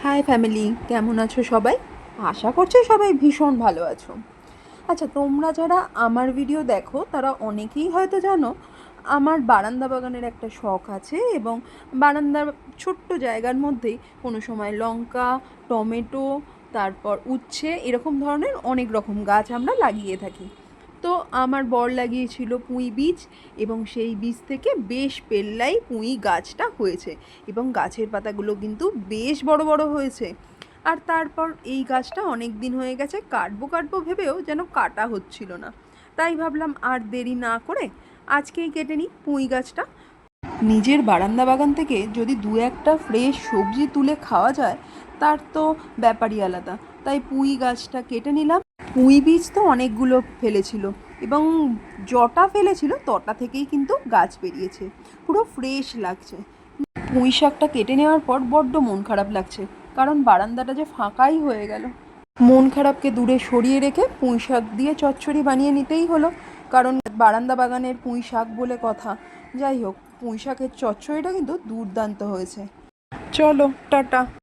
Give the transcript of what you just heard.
High family, কেমন আছো সবাই? আশা করছি সবাই ভীষণ ভালো আছো। আচ্ছা, তোমরা যারা আমার ভিডিও দেখো তারা অনেকেই হয়তো জানো আমার বারান্দা বাগানের একটা শখ আছে, এবং বারান্দার ছোট্ট জায়গার মধ্যেই কোনো সময় লঙ্কা, টমেটো, তারপর উচ্ছে এরকম ধরনের অনেক রকম গাছ আমরা লাগিয়ে থাকি। তো আমার বর লাগিয়েছিল পুঁই বীজ, এবং সেই বীজ থেকে বেশ পেল্লাই পুঁই গাছটা হয়েছে, এবং গাছের পাতাগুলো কিন্তু বেশ বড় বড় হয়েছে। আর তারপর এই গাছটা অনেক দিন হয়ে গেছে কাটবো কাটবো ভেবেও যেন কাটা হচ্ছিল না। তাই ভাবলাম আর দেরি না করে আজকেই কেটে নিই পুঁই গাছটা। নিজের বারান্দা বাগান থেকে যদি দু একটা ফ্রেশ সবজি তুলে খাওয়া যায়, তার তো ব্যাপারই আলাদা। তাই পুঁই গাছটা কেটে নিলাম। পুঁই বীজ তো অনেকগুলো ফেলেছিল, এবং যটা ফেলেছিল তটা থেকেই কিন্তু গাছ বেরিয়েছে, পুরো ফ্রেশ লাগছে। পুঁই শাকটা কেটে নেওয়ার পর বড্ড মন খারাপ লাগছে, কারণ বারান্দাটা যে ফাঁকাই হয়ে গেল। মন খারাপকে দূরে সরিয়ে রেখে পুঁই শাক দিয়ে চচ্চড়ি বানিয়ে নিতেই হলো, কারণ বারান্দা বাগানের পুঁই শাক বলে কথা। যাই হোক, পুঁই শাকের চচ্চড়িটা কিন্তু দুর্দান্ত হয়েছে। চলো, টাটা।